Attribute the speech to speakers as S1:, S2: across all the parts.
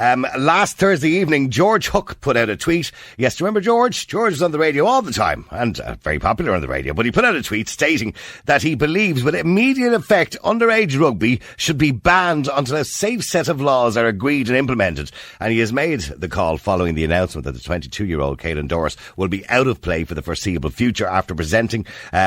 S1: Last Thursday evening, George Hook put out a tweet. Yes, do you remember George? George was on the radio all the time and very popular on the radio. But he put out a tweet stating that he believes with immediate effect underage rugby should be banned until a safe set of laws are agreed and implemented. And he has made the call following the announcement that the 22-year-old Caelan Doris will be out of play for the foreseeable future after presenting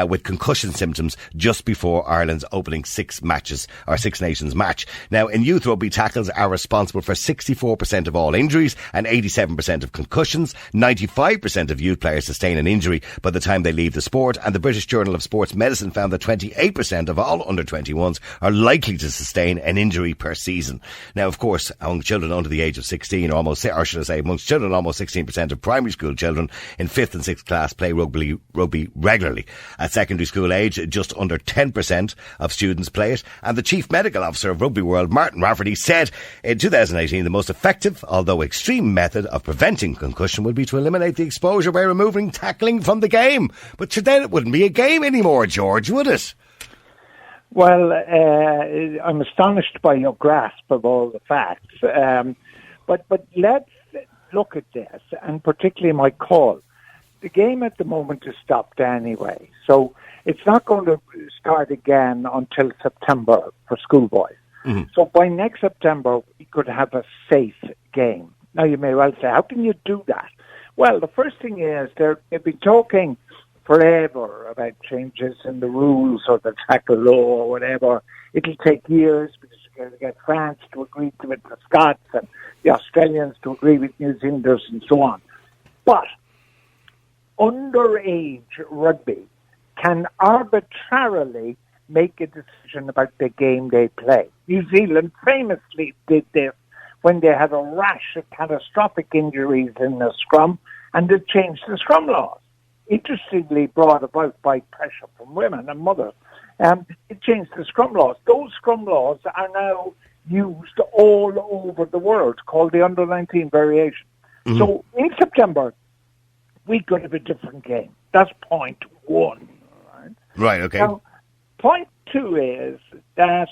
S1: with concussion symptoms just before Ireland's opening Six Nations match. Now, in youth rugby, tackles are responsible for 64% of all injuries and 87% of concussions. 95% of youth players sustain an injury by the time they leave the sport, and the British Journal of Sports Medicine found that 28% of all under-21s are likely to sustain an injury per season. Now, of course, among children under the age of 16, amongst children, almost 16% of primary school children in 5th and 6th class play rugby regularly. At secondary school age, just under 10% of students play it. And the Chief Medical Officer of Rugby World, Martin Rafferty, said in 2018 the most effective, although extreme, method of preventing concussion would be to eliminate the exposure by removing tackling from the game. But then it wouldn't be a game anymore, George, would it?
S2: Well, I'm astonished by your grasp of all the facts. But let's look at this, and particularly my call. The game at the moment is stopped anyway, so it's not going to start again until September for schoolboys. Mm-hmm. So by next September, we could have a safe game. Now, you may well say, how can you do that? Well, the first thing is they've been talking forever about changes in the rules or the tackle law or whatever. It'll take years because you've got to get France to agree to it, the Scots and the Australians to agree with New Zealanders and so on. But underage rugby can arbitrarily make a decision about the game they play. New Zealand famously did this when they had a rash of catastrophic injuries in the scrum, and they changed the scrum laws. Interestingly brought about by pressure from women and mothers. It changed the scrum laws. Those scrum laws are now used all over the world, called the under-19 variation. Mm-hmm. So in September, we could have a different game. That's point one.
S1: Right, okay.
S2: Now, point two is that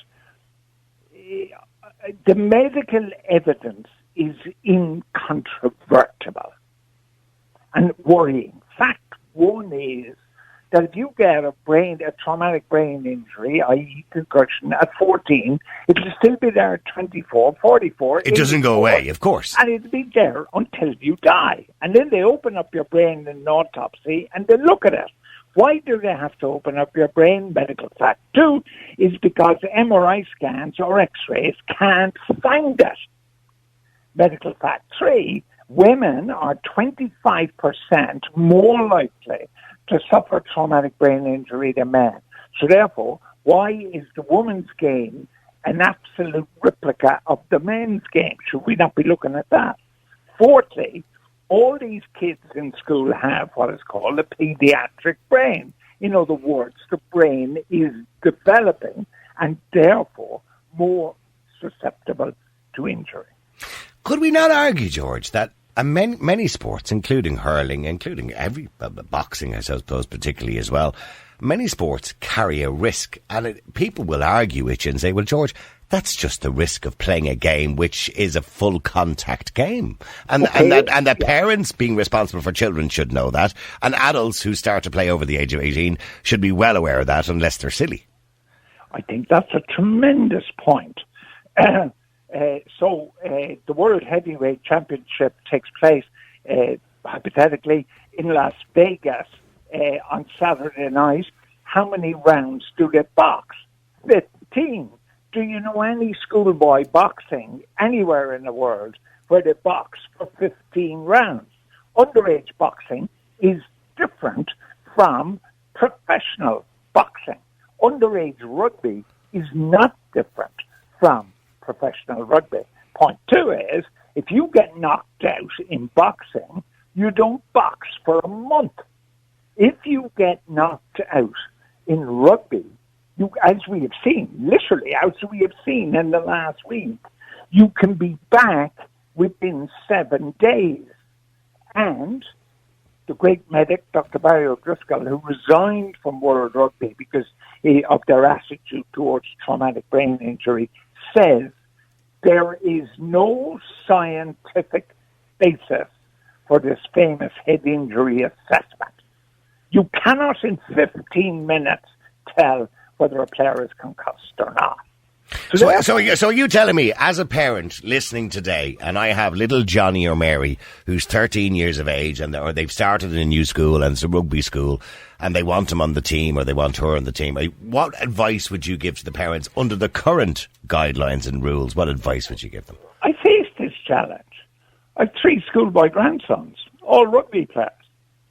S2: the medical evidence is incontrovertible and worrying. Fact one is that if you get a traumatic brain injury, i.e. concussion, at 14, it'll still be there at 24, 44.
S1: It doesn't go away, of course.
S2: And it'll be there until you die. And then they open up your brain in an autopsy and they look at it. Why do they have to open up your brain? Medical fact 2 is because MRI scans or X-rays can't find it. Medical fact 3, women are 25% more likely to suffer traumatic brain injury than men. So therefore, why is the women's game an absolute replica of the men's game? Should we not be looking at that? Fourthly, all these kids in school have what is called a pediatric brain. In other words, the brain is developing and therefore more susceptible to injury.
S1: Could we not argue, George, that many sports, including hurling, including boxing, I suppose, particularly as well, many sports carry a risk, and people will argue with you and say, well, George, that's just the risk of playing a game which is a full contact game. And that parents being responsible for children should know that, and adults who start to play over the age of 18 should be well aware of that unless they're silly.
S2: I think that's a tremendous point. So the World Heavyweight Championship takes place, hypothetically, in Las Vegas on Saturday night. How many rounds do they box? 15. Do you know any schoolboy boxing anywhere in the world where they box for 15 rounds? Underage boxing is different from professional boxing. Underage rugby is not different from professional rugby. Point 2 is, if you get knocked out in boxing, you don't box for a month. If you get knocked out in rugby, as we have seen, literally, as we have seen in the last week, you can be back within 7 days. And the great medic, Dr. Barry O'Driscoll, who resigned from World Rugby because of their attitude towards traumatic brain injury, says There is no scientific basis for this famous head injury assessment. You cannot in 15 minutes tell whether a player is concussed or not.
S1: So are you telling me, as a parent listening today, and I have little Johnny or Mary, who's 13 years of age, or they've started in a new school, and it's a rugby school, and they want him on the team, or they want her on the team, what advice would you give to the parents under the current guidelines and rules? What advice would you give them?
S2: I faced this challenge. I have 3 schoolboy grandsons, all rugby players.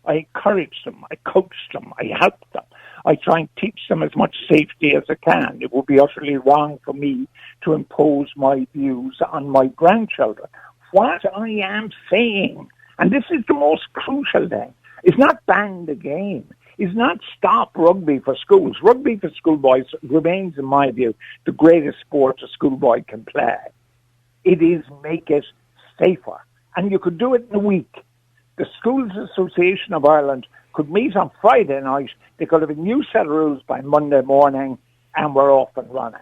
S2: I encouraged them, I coached them, I helped them. I try and teach them as much safety as I can. It would be utterly wrong for me to impose my views on my grandchildren. What I am saying, and this is the most crucial thing, is not ban the game, is not stop rugby for schools. Rugby for schoolboys remains, in my view, the greatest sport a schoolboy can play. It is make it safer. And you could do it in a week. The Schools Association of Ireland could meet on Friday night. They could have a new set of rules by Monday morning, and we're off and running.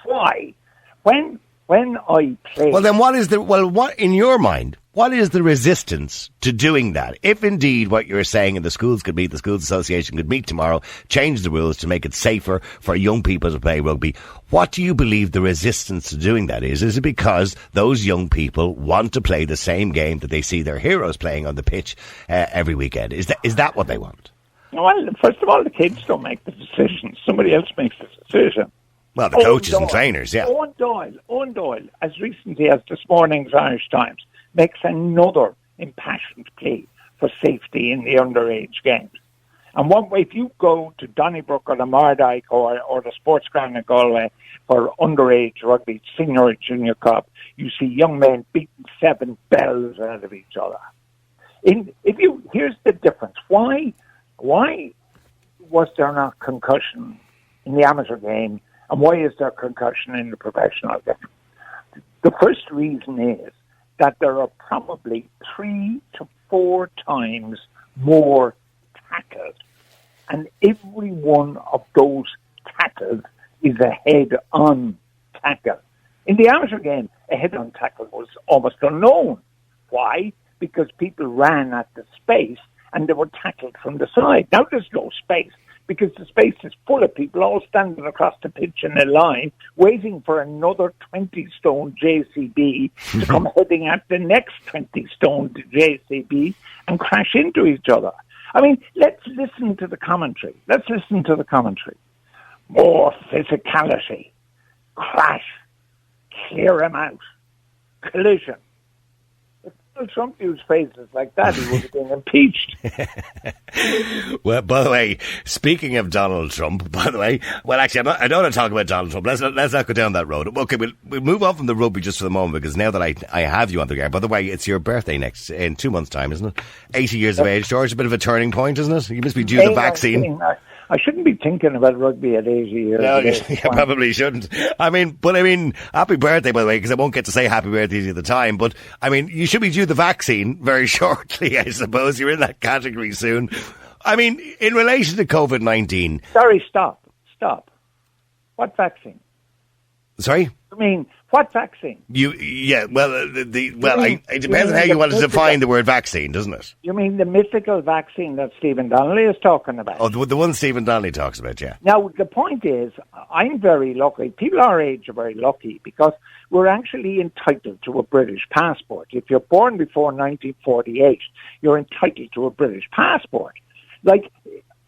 S2: Why? When I play...
S1: Well, then what in your mind, what is the resistance to doing that? If indeed what you're saying, and the schools association could meet tomorrow, change the rules to make it safer for young people to play rugby, what do you believe the resistance to doing that is? Is it because those young people want to play the same game that they see their heroes playing on the pitch every weekend? Is that what they want?
S2: Well, first of all, the kids don't make the decision. Somebody else makes the decision.
S1: Well, the coaches and trainers, yeah.
S2: Owen Doyle, as recently as this morning's Irish Times, makes another impassioned plea for safety in the underage games. And one way, if you go to Donnybrook or the Mardyke or the Sports Ground in Galway for underage rugby, senior or junior cup, you see young men beating 7 bells out of each other. Here's the difference. Why was there not concussion in the amateur game, and why is there concussion in the professional game? The first reason is that there are probably 3 to 4 times more tackles, and every one of those tackles is a head-on tackle. In the amateur game, a head-on tackle was almost unknown. Why? Because people ran at the space and they were tackled from the side. Now there's no space, because the space is full of people all standing across the pitch in a line, waiting for another 20-stone JCB to come heading at the next 20-stone JCB and crash into each other. I mean, let's listen to the commentary. More physicality, crash, clear him out, collision. If Trump used phrases like that, he would have been impeached.
S1: Well, by the way, speaking of Donald Trump, actually, I don't want to talk about Donald Trump. Let's not go down that road. Okay, we'll move on from the rugby just for the moment, because now that I have you on the air. By the way, it's your birthday in 2 months' time, isn't it? 80 years of age, George. A bit of a turning point, isn't it? You must be due the vaccine.
S2: I shouldn't be thinking about rugby at 80 years.
S1: No, you probably shouldn't. I mean, happy birthday, by the way, because I won't get to say happy birthday to you at the time. But, I mean, you should be due the vaccine very shortly, I suppose. You're in that category soon. I mean, in relation to COVID-19...
S2: Sorry, stop. What vaccine?
S1: Sorry?
S2: I mean, what vaccine?
S1: It depends on how you want to define the word vaccine, doesn't it?
S2: You mean the mythical vaccine that Stephen Donnelly is talking about?
S1: Oh, the one Stephen Donnelly talks about, yeah.
S2: Now, the point is, I'm very lucky. People our age are very lucky because we're actually entitled to a British passport. If you're born before 1948, you're entitled to a British passport. Like,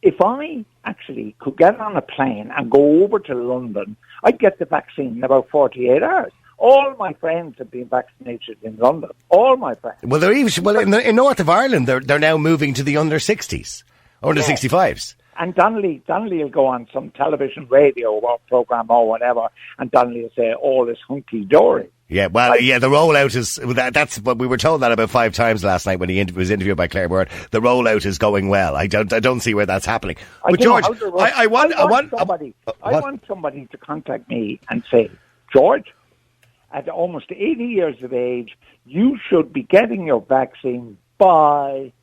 S2: if I actually could get on a plane and go over to London, I'd get the vaccine in about 48 hours. All my friends have been vaccinated in London. All my friends.
S1: Well, they're even in North of Ireland. They're now moving to the under 60s, under 65s.
S2: And Donnelly will go on some television, radio or program or whatever, and Donnelly will say all is hunky dory.
S1: Yeah, well, the rollout is, that's what we were told that about 5 times last night when he was interviewed by Claire Byrne. The rollout is going well. I don't see where that's happening. But George, I want
S2: somebody to contact me and say, George, at almost 80 years of age, you should be getting your vaccine by,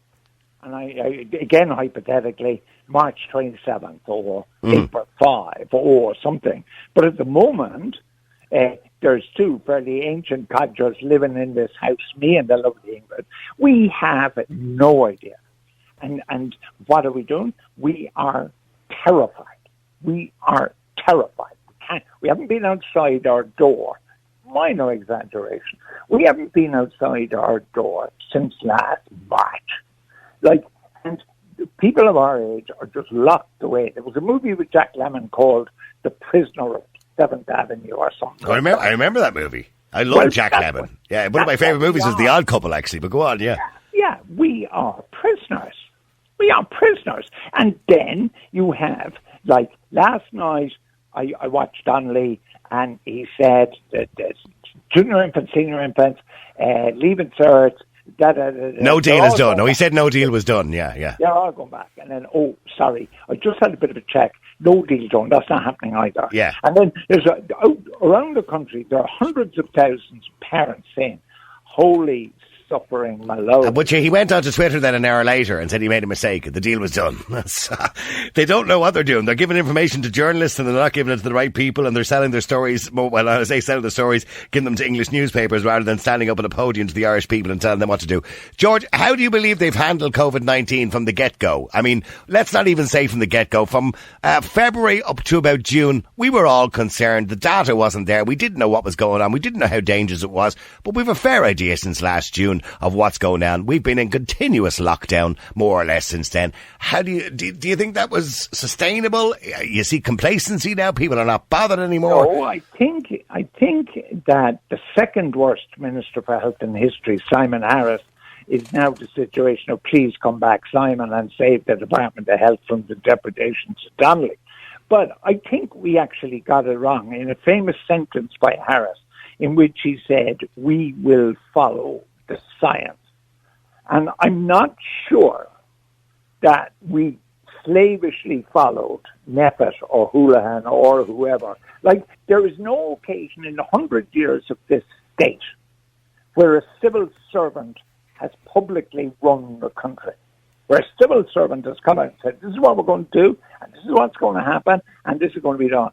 S2: and I again hypothetically, March 27th or April 5 or something. But at the moment, there's two fairly ancient codgers living in this house, me and the lovely England. We have no idea. And what are we doing? We are terrified. We are terrified. We haven't been outside our door. Minor exaggeration. We haven't been outside our door since last March. And people of our age are just locked away. There was a movie with Jack Lemmon called The Prisoner of 7th Avenue or something.
S1: I remember that movie. I love Jack Lemmon. Yeah, one of my favourite movies was The Odd Couple, actually. But go on, yeah.
S2: Yeah, we are prisoners. We are prisoners. And then you have, last night, I watched Donnelly, and he said that junior infants, senior infants, leaving certs,
S1: no deal is done. No, he said no deal was done. Yeah.
S2: They're all going back. And then, sorry, I just had a bit of a check. No deal done. That's not happening either.
S1: Yeah.
S2: And then there's around the country, there are hundreds of thousands of parents saying, holy suffering my lord.
S1: But he went on to Twitter then an hour later and said he made a mistake. The deal was done. They don't know what they're doing. They're giving information to journalists and they're not giving it to the right people, and they're selling their stories. Well, I say selling the stories, giving them to English newspapers rather than standing up at a podium to the Irish people and telling them what to do. George, how do you believe they've handled COVID-19 from the get-go? I mean, let's not even say from the get-go. From February up to about June, we were all concerned. The data wasn't there. We didn't know what was going on. We didn't know how dangerous it was. But we've a fair idea since last June of what's going on. We've been in continuous lockdown more or less since then. How do you think that was sustainable? You see complacency now. People are not bothered anymore.
S2: No, I think that the second worst Minister for Health in history, Simon Harris, is now the situation of please come back, Simon, and save the Department of Health from the depredations of Donnelly. But I think we actually got it wrong in a famous sentence by Harris in which he said, we will follow the science. And I'm not sure that we slavishly followed Neffet or Houlihan or whoever. There is no occasion in 100 years of this state where a civil servant has publicly run the country, where a civil servant has come out and said, this is what we're going to do, and this is what's going to happen, and this is going to be done.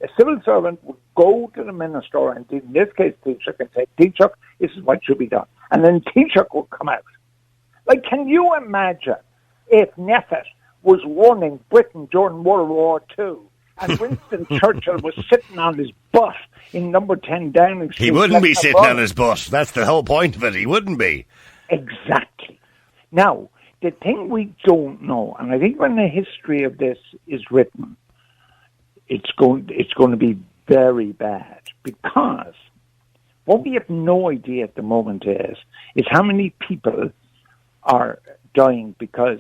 S2: A civil servant would go to the minister, and in this case, Taoiseach, and say, Taoiseach, this is what should be done. And then Taoiseach would come out. Can you imagine if Neffet was running Britain during World War II and Winston Churchill was sitting on his butt in number 10 Downing Street?
S1: He wouldn't be sitting on his butt. That's the whole point of it. He wouldn't be.
S2: Exactly. Now, the thing we don't know, and I think when the history of this is written, it's going to be very bad, because what we have no idea at the moment is how many people are dying because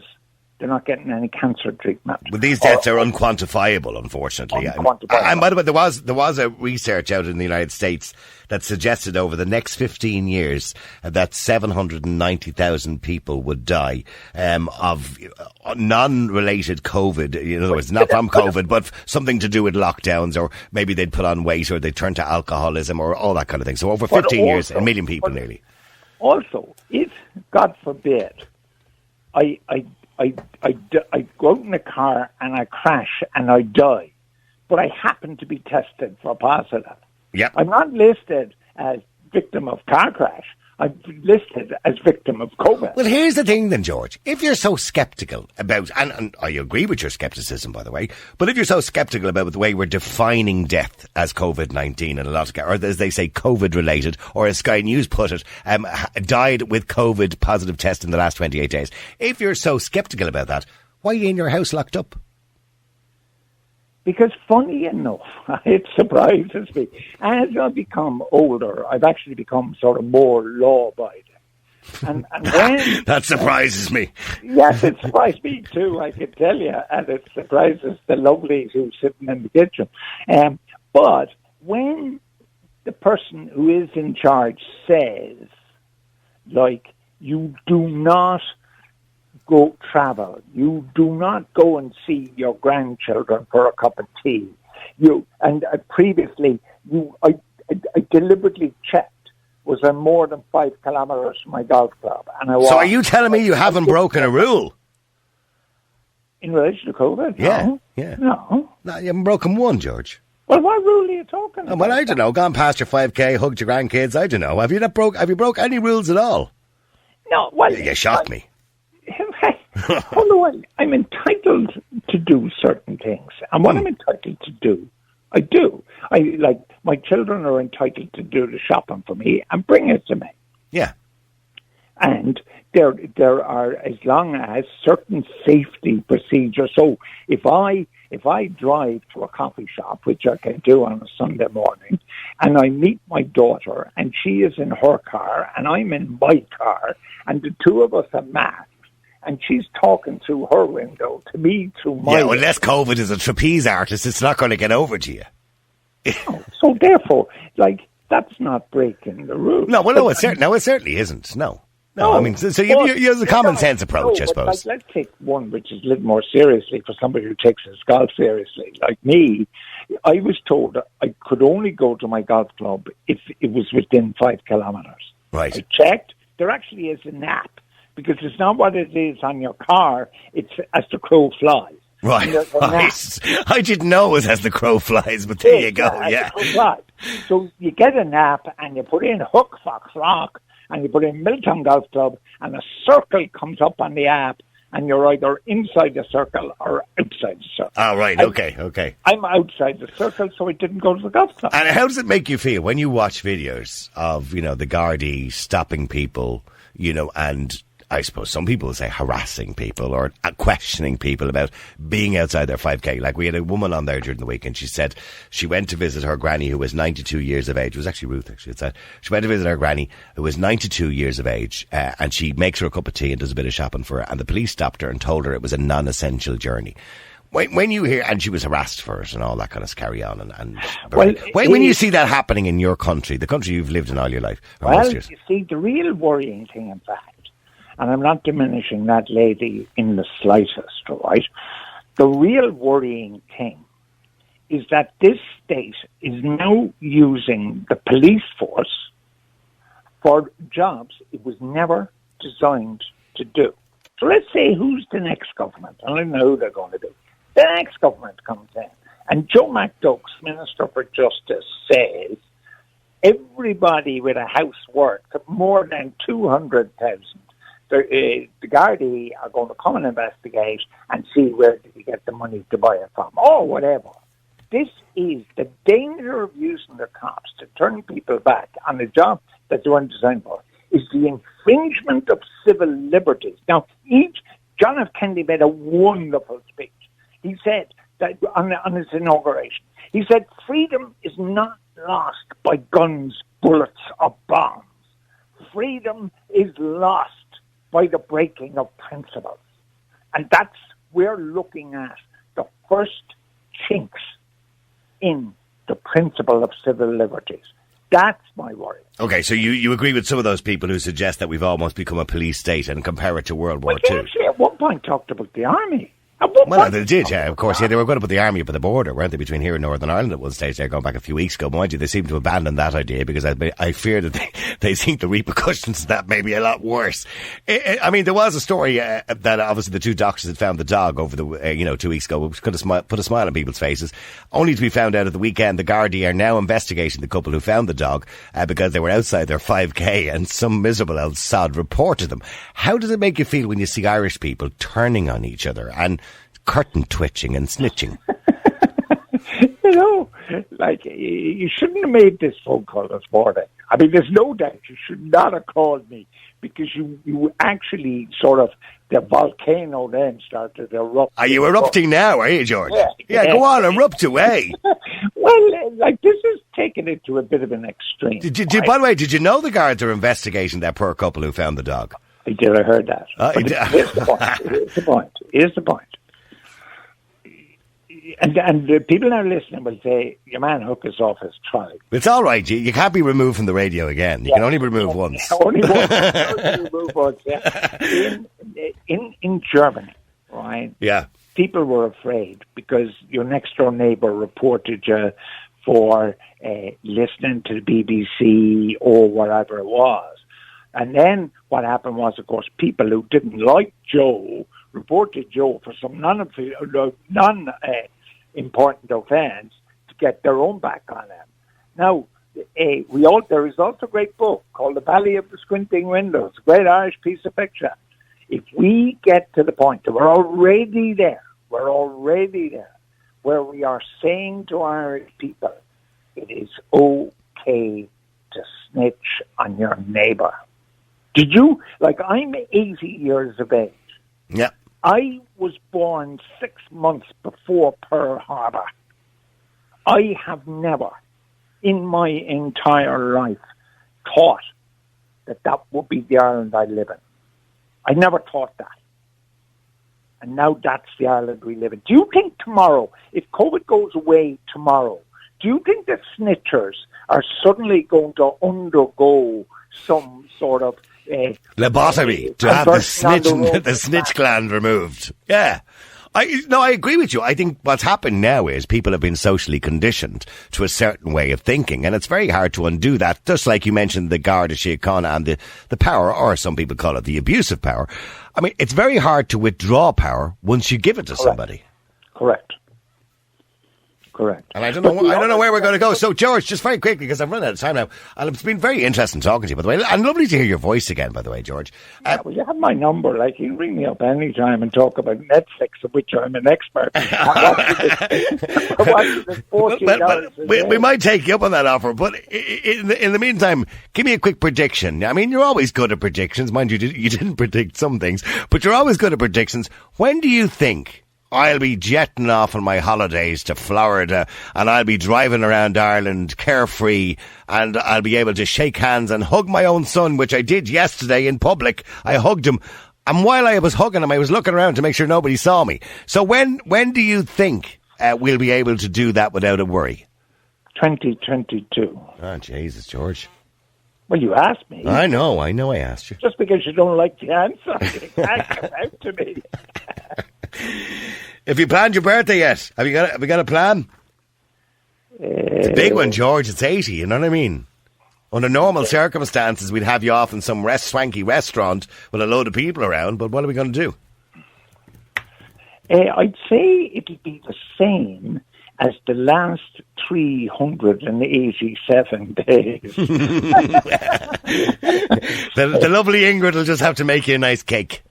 S2: they're not getting any cancer treatment.
S1: But these deaths are unquantifiable, unfortunately.
S2: Unquantifiable.
S1: And by the way, there was a research out in the United States that suggested over the next 15 years that 790,000 people would die of non-related COVID. In other words, not from COVID, but something to do with lockdowns, or maybe they'd put on weight, or they'd turn to alcoholism, or all that kind of thing. So over 15 years, 1 million people nearly.
S2: Also, if, God forbid, I go out in a car and I crash and I die, but I happen to be tested for positive.
S1: Yep.
S2: I'm not listed as victim of car crash. I'm listed as victim of COVID.
S1: Well, here's the thing then, George. If you're so sceptical about, and I agree with your scepticism, by the way, but if you're so sceptical about the way we're defining death as COVID-19 and a lot of, or as they say, COVID-related, or as Sky News put it, died with COVID positive test in the last 28 days. If you're so sceptical about that, why are you in your house locked up?
S2: Because funny enough, it surprises me. As I become older, I've actually become sort of more law-abiding. And when
S1: that surprises me.
S2: Yes, it surprised me too, I can tell you. And it surprises the lovelies who's sitting in the kitchen. But when the person who is in charge says, you do not go travel. You do not go and see your grandchildren for a cup of tea. Previously, I deliberately checked, was there more than 5 kilometres from my golf club? And
S1: so are you telling me you haven't broken a rule?
S2: In relation to COVID?
S1: Yeah,
S2: No.
S1: yeah. No, you haven't broken one, George.
S2: Well, what rule are you talking about?
S1: Well, I don't know. Gone past your 5K, hugged your grandkids. I don't know. Have you broke any rules at all?
S2: No, well...
S1: You shocked me.
S2: Hold on. I'm entitled to do certain things. And what I'm entitled to do, I do. My children are entitled to do the shopping for me and bring it to me.
S1: Yeah.
S2: And there are, as long as certain safety procedures. So if I drive to a coffee shop, which I can do on a Sunday morning, and I meet my daughter, and she is in her car, and I'm in my car, and the two of us are masked, and she's talking through her window to me through my window.
S1: Unless COVID is a trapeze artist, it's not going to get over to you.
S2: So therefore, that's not breaking the rules.
S1: No, it certainly isn't. No, I mean, so you have a common sense approach, I suppose.
S2: Let's take one which is a little more seriously for somebody who takes his golf seriously. Like me, I was told I could only go to my golf club if it was within 5 kilometres.
S1: Right.
S2: I checked. There actually is an app, because it's not what it is on your car. It's as the crow flies.
S1: Right. I didn't know it was as the crow flies, but there you go. Yeah.
S2: So you get an app and you put in Hook, Fox, Rock, and you put in Milton Golf Club, and a circle comes up on the app, and you're either inside the circle or outside the circle.
S1: Oh, right. Okay.
S2: I'm outside the circle, so I didn't go to the golf club.
S1: And how does it make you feel when you watch videos of, the Gardaí stopping people, and I suppose some people would say harassing people or questioning people about being outside their 5K. Like, we had a woman on there during the week, and she said she went to visit her granny who was 92 years of age. It was actually Ruth, actually. It said she went to visit her granny who was 92 years of age, and she makes her a cup of tea and does a bit of shopping for her. And the police stopped her and told her it was a non-essential journey. When you hear, and she was harassed for it and all that kind of carry on, when you see that happening in your country, the country you've lived in all your life,
S2: you see, the real worrying thing, in fact, and I'm not diminishing that lady in the slightest, right? The real worrying thing is that this state is now using the police force for jobs it was never designed to do. So let's say who's the next government. I don't know who they're going to do. The next government comes in, and Joe McDoug's Minister for Justice says everybody with a house worth more than 200,000, the Gardaí are going to come and investigate and see where did he get the money to buy it from, or whatever. This is the danger of using the cops to turn people back on a job that they weren't designed for, is the infringement of civil liberties. Now, John F. Kennedy made a wonderful speech. He said that on his inauguration, he said, freedom is not lost by guns, bullets, or bombs. Freedom is lost by the breaking of principles. And we're looking at the first chinks in the principle of civil liberties. That's my worry.
S1: Okay, so you agree with some of those people who suggest that we've almost become a police state and compare it to World War II?
S2: Actually, at one point talked about the army.
S1: Well, they did, yeah, of course. Yeah, they were going to put the army up at the border, weren't they, between here and Northern Ireland at one stage there, going back a few weeks ago. Mind you, they seem to abandon that idea because I fear that they think the repercussions of that may be a lot worse. I mean, there was a story that obviously the two doctors had found the dog over the 2 weeks ago, which could have put a smile on people's faces, only to be found out at the weekend. The Gardaí are now investigating the couple who found the dog because they were outside their 5K and some miserable old sod reported them. How does it make you feel when you see Irish people turning on each other and curtain twitching and snitching?
S2: You shouldn't have made this phone call this morning. I mean, there's no doubt you should not have called me, because you actually sort of, the volcano then started to erupt.
S1: Are you erupting now, are you, George? Yeah, go on, erupt away.
S2: Well, this is taking it to a bit of an extreme.
S1: By the way, did you know the guards are investigating that poor couple who found the dog?
S2: I did, I heard that. Here's the point. And the people now listening will say, your man Hook is off his trolley.
S1: It's all right. You can't be removed from the radio again. You can only be removed once.
S2: Only once, yeah. In Germany, right?
S1: Yeah.
S2: People were afraid because your next door neighbour reported you for listening to the BBC or whatever it was. And then what happened was, of course, people who didn't like Joe reported Joe for some non-important offence. The get their own back on them. Now, there is also a great book called The Valley of the Squinting Windows, a great Irish piece of fiction. If we get to the point that we're already there, where we are saying to Irish people, it is okay to snitch on your neighbour. Did you, I'm 80 years of age.
S1: Yeah.
S2: I was born 6 months before Pearl Harbor. I have never, in my entire life, thought that would be the Ireland I live in. I never thought that. And now that's the Ireland we live in. Do you think tomorrow, if COVID goes away tomorrow, do you think that snitchers are suddenly going to undergo some sort of
S1: lobotomy to have the snitch gland removed? Yeah. I agree with you. I think what's happened now is people have been socially conditioned to a certain way of thinking, and it's very hard to undo that, just like you mentioned the Garda Síochána and the power, or some people call it the abuse of power. I mean, it's very hard to withdraw power once you give it to somebody.
S2: Correct.
S1: And I don't know where we're going to go. So, George, just very quickly, because I've run out of time now, and it's been very interesting talking to you, by the way, and lovely to hear your voice again, by the way, George.
S2: Well, you have my number. You can ring me up any time and talk about Netflix, of which I'm an expert.
S1: We might take you up on that offer, but in the meantime, give me a quick prediction. I mean, you're always good at predictions. Mind you, you didn't predict some things, but you're always good at predictions. When do you think I'll be jetting off on my holidays to Florida, and I'll be driving around Ireland carefree, and I'll be able to shake hands and hug my own son, which I did yesterday in public? I hugged him, and while I was hugging him, I was looking around to make sure nobody saw me. So when do you think we'll be able to do that without a worry?
S2: 2022.
S1: Oh, Jesus, George.
S2: Well, you asked me.
S1: I know I asked you.
S2: Just because you don't like the answer, it can't come out to me.
S1: Have you planned your birthday yet? Have you got a plan? It's a big one, George. It's 80, you know what I mean? Under normal circumstances, we'd have you off in some swanky restaurant with a load of people around, but what are we going to do?
S2: I'd say it'll be the same as the last 387 days.
S1: The lovely Ingrid will just have to make you a nice cake.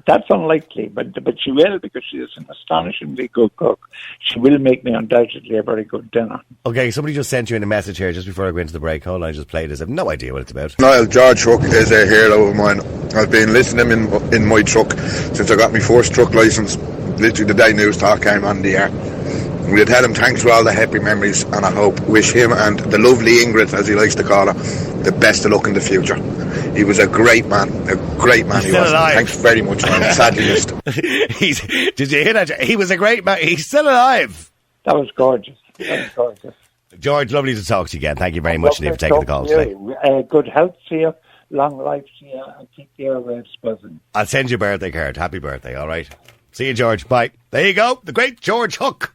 S2: That's unlikely, but she will, because she is an astonishingly good cook. She will make me undoubtedly a very good dinner.
S1: Okay, somebody just sent you in a message here just before I go into the break. Hold on, I just played this. I have no idea what it's about.
S3: Niall, George Hook is a hero of mine. I've been listening to him in my truck since I got my first truck licence. Literally the day News Talk came on the air. We'll tell him thanks for all the happy memories, and I wish him and the lovely Ingrid, as he likes to call her, the best of luck in the future. He was a great man he was.
S1: Alive.
S3: Thanks very much, man. Sadly missed.
S1: Did you hear that? He was a great man. He's still alive.
S2: That was gorgeous.
S1: George, lovely to talk to you again. Thank you very much indeed for taking the call today.
S2: Good health to you, long life to you, and keep the airwaves buzzing.
S1: I'll send you a birthday card. Happy birthday, all right? See you, George. Bye. There you go. The great George Hook.